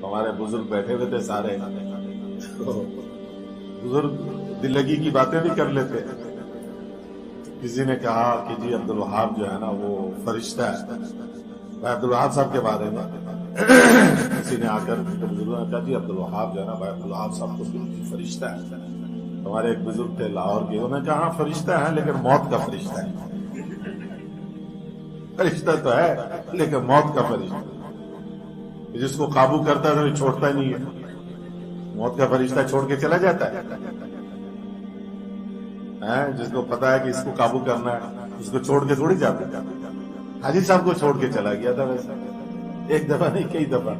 ہمارے بزرگ بیٹھے ہوئے تھے سارے، تو بزرگ دل لگی کی باتیں بھی کر لیتے. کسی نے کہا کہ جی عبد الوہاب جو ہے نا وہ فرشتہ ہے. بھائی عبد الوہاب صاحب کے بارے میں کسی نے آ کر بزرگوں نے کہا جی عبد الوہاب جو ہے نا بھائی عبد الوہاب صاحب تو بالکل فرشتہ ہے. ہمارے ایک بزرگ تھے لاہور کے، انہوں نے کہا ہاں فرشتہ ہے لیکن موت کا فرشتہ ہے. فرشتہ تو ہے لیکن موت کا فرشتہ، جس کو قابو کرتا ہے تو چھوڑتا ہی نہیں ہے. موت کا فرشتہ چھوڑ کے چلا جاتا ہے. جس کو پتا ہے کہ اس کو قابو کرنا ہے اس کو چھوڑ کے تھوڑی جاتا ہے. حاجی صاحب کو چھوڑ کے چلا گیا تھا ویسے، ایک دفعہ نہیں کئی دفعہ.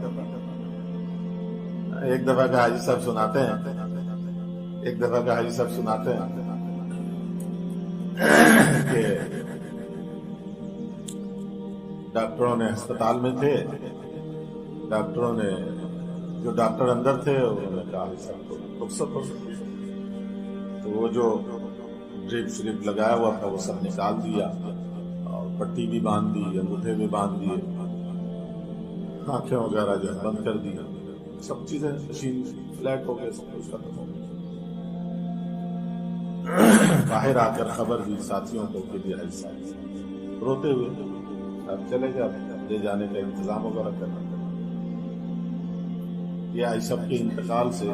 ایک دفعہ کا حاجی صاحب سناتے ہیں کہ ڈاکٹروں نے ہسپتال میں تھے، ڈاکٹروں نے جو ڈاکٹر اندر تھے انہوں نے کہا سب کو رخصت ہو سکتی، تو وہ جو ڈرپ شریپ لگایا ہوا تھا وہ سب نکال دیا اور پٹی بھی باندھ دی، انگوٹھے بھی باندھ دیے، آنکھیں وغیرہ جو ہے بند کر دی، سب چیزیں مشین فلیٹ ہو گئے، سب کچھ ختم ہو گیا. باہر آ کر خبر دی ساتھیوں کو کہ جی حاجی صاحب روتے ہوئے اب چلے گئے، اب لے جانے کا انتظام وغیرہ کرنا. یہ حاجی صاحب کے انتقال سے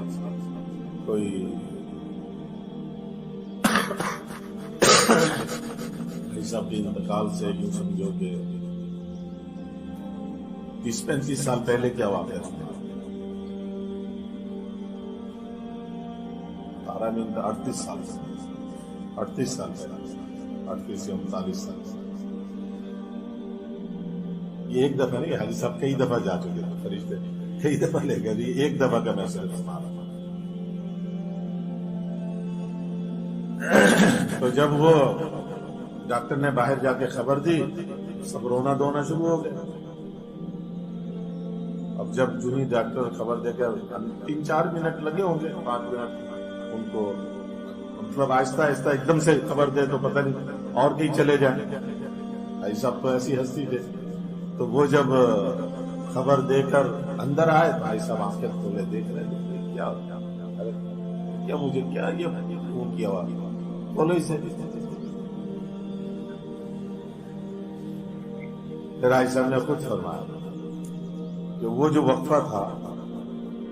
کوئی حاجی صاحب کے انتقال سے یوں سمجھو کہ 30-35 سال پہلے کیا واقعہ تھا. 38 سال پہلے، 38 یا 39 سال. یہ ایک دفعہ نہیں، حاجی صاحب کئی دفعہ جا چکے تھے فرشتے، کئی دفعہ لے گئے. ایک دفعہ کا میں صرف سنا رہا. تو جب وہ ڈاکٹر نے باہر جا کے خبر دی سب رونا دھونا شروع ہو گئے. اب جب جنہی ڈاکٹر خبر دے کر 3-4 منٹ لگے ہوں گے، 5 منٹ ان کو، مطلب آہستہ آہستہ ایک دم سے خبر دے تو پتہ نہیں اور کہیں چلے جائیں. بھائی صاحب تو ایسی ہستی تھے. تو وہ جب خبر دے کر اندر آئے بھائی صاحب آنکھیں کھولے دیکھ رہے تھے کیا مجھے کیا یہ خون کی آواز بولو اسے. پھر بھائی صاحب نے خود فرمایا کہ وہ جو وقفہ تھا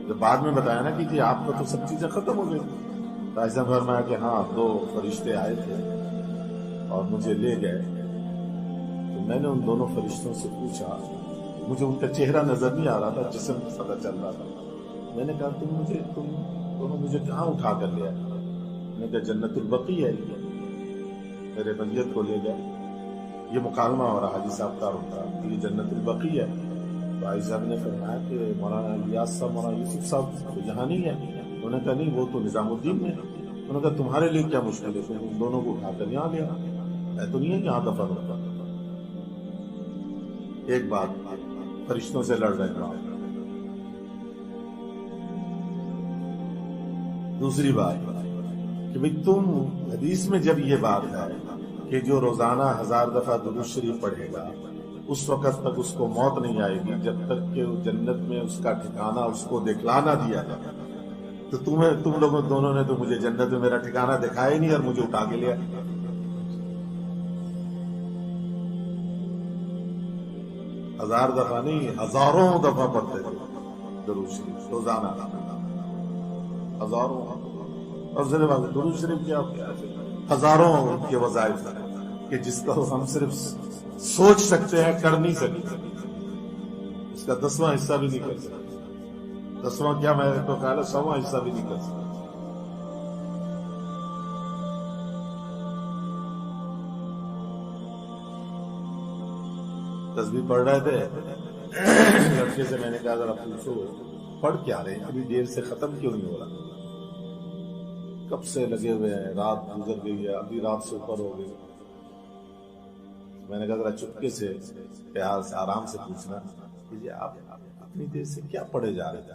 جب بعد میں بتایا نا کہ جی آپ کو تو سب چیزیں ختم ہو گئی. بھائی صاحب نے فرمایا کہ ہاں 2 فرشتے آئے تھے اور مجھے لے گئے. تو میں نے ان دونوں فرشتوں سے پوچھا، مجھے ان کا چہرہ نظر نہیں آ رہا تھا، جسم پتہ چل رہا تھا. میں نے کہا تم دونوں مجھے کہاں اٹھا کر لیا؟ میں نے کہا جنت البقیع ہے. میرے میت کو لے گئے. یہ مکالمہ ہو رہا حاجی صاحب کا ہوتا کہ یہ جنت البقیع ہے. تو حاجی صاحب نے فرمایا کہ مولانا الیاس صاحب، مولانا یوسف صاحب تو یہاں نہیں ہے. انہوں نے کہا نہیں وہ تو نظام الدین میں. انہوں نے کہا تمہارے لیے کیا مشکل ہے، تم ان دونوں کو اٹھا کر یہاں لیا. میں تو نہیں ہے یہاں دفن ہوتا. ایک بات فرشتوں سے لڑ رہے ہیں. دوسری بات کہ بھئی تم حدیث میں جب یہ بات ہے کہ جو روزانہ 1000 دفعہ درود شریف پڑھے گا اس وقت تک اس کو موت نہیں آئے گی جب تک کہ جنت میں اس کا ٹھکانہ اس کو دکھلا نہ دیا جائے. تو تم لوگوں دونوں نے تو مجھے جنت میں میرا ٹھکانہ دکھایا ہی نہیں اور مجھے اٹھا کے لیا. 1000 دفعہ نہیں، ہزاروں دفعہ پڑھتے تھے درود شریف روزانہ، ہزاروں. اور درود شریف کیا ہزاروں کے وظائف کہ جس کا ہم صرف سوچ سکتے ہیں، کر نہیں سکتے. اس کا 10واں حصہ بھی نہیں کر سکتے. 10واں کیا، میں تو خیال ہے 100واں حصہ بھی نہیں کر سکتے. تسبیح پڑھ رہے تھے، لڑکے سے میں نے کہا ذرا پوچھو پڑھ کیا رہے ہیں، ابھی دیر سے ختم کیوں نہیں ہو رہا؟ کب سے لگے ہوئے ہیں، رات گزر گئی ہے، ابھی رات سے اوپر ہو گئی. میں نے کہا ذرا چپکے سے پیار سے آرام سے پوچھنا کہ جی آپ اتنی دیر سے کیا پڑھے جا رہے تھے؟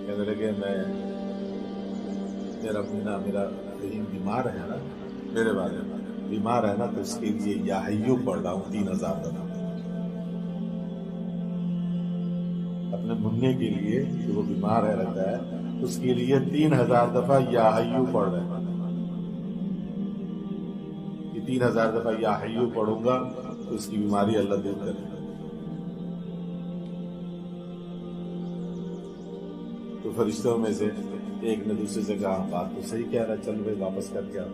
کہنے لگے میرا رحیم بیمار ہے نا، میرے بارے میں بیمار ہے نا، تو اس کے لیے یا حیو پڑھ رہا ہوں 3000 دفعہ. اپنے منع کے لیے کہ وہ بیمار رہتا ہے اس کے لیے 3000 دفعہ یا حیو پڑھ رہے ہیں کہ 3000 دفعہ یا حیو پڑھوں گا تو اس کی بیماری اللہ دور کرے گا. تو فرشتوں میں سے ایک نے دوسرے سے کہا بات تو صحیح کہہ رہا, چل بھائی واپس کر کے آؤ.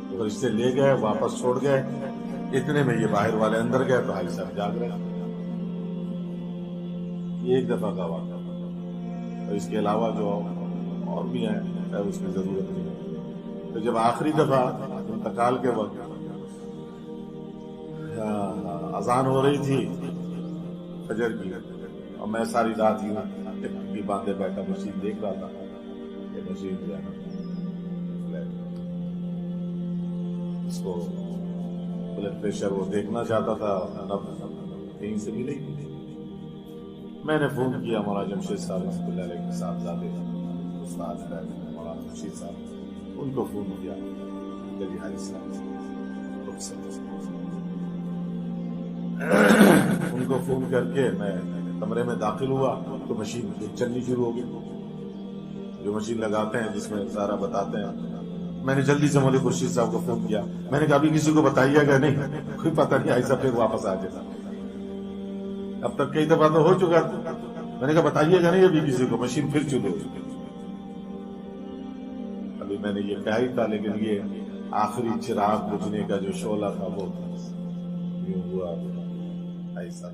تو فرشتے لے گئے, واپس چھوڑ گئے. اتنے میں یہ باہر والے اندر گئے تو حاجی صاحب جاگ رہے. یہ ایک دفعہ کا واقعہ. اور اس کے علاوہ جو اور بھی ہیں اس کی ضرورت نہیں. تو جب آخری دفعہ انتقال کے وقت اذان ہو رہی تھی فجر کی, اور میں ساری رات ہی باندھے بیٹھا مشین دیکھ رہا تھا کہ مشین جو ہے نا اس کو بلڈ پریشر وہ دیکھنا چاہتا تھا, کہیں سے ملے. میں نے فون کیا مولانا جمشید صاحب رحمۃ اللہ علیہ کے صاحبزادے استاد مولانا جمشید صاحب, ان کو فون کیا جی حاجی صاحب ان کو فون کر کے میں کمرے میں داخل ہوا تو مشین چلنی شروع ہو گئی, جو مشین لگاتے ہیں جس میں سارا بتاتے ہیں. میں نے جلدی سے مولوی خورشید صاحب کو فون کیا. میں نے کہا ابھی کسی کو بتائیے گا نہیں, کوئی پتہ نہیں ایسا پھر واپس آ جائے. اب تک کئی دفعہ تو ہو چکا تھا. میں نے کہا بتائیے گا نہیں ابھی کسی کو, مشین پھر چلو. ابھی میں نے یہ کہا ہی تھا, لیکن یہ آخری چراغ بجھنے کا جو شعلہ تھا وہ یوں ہوا ایسا.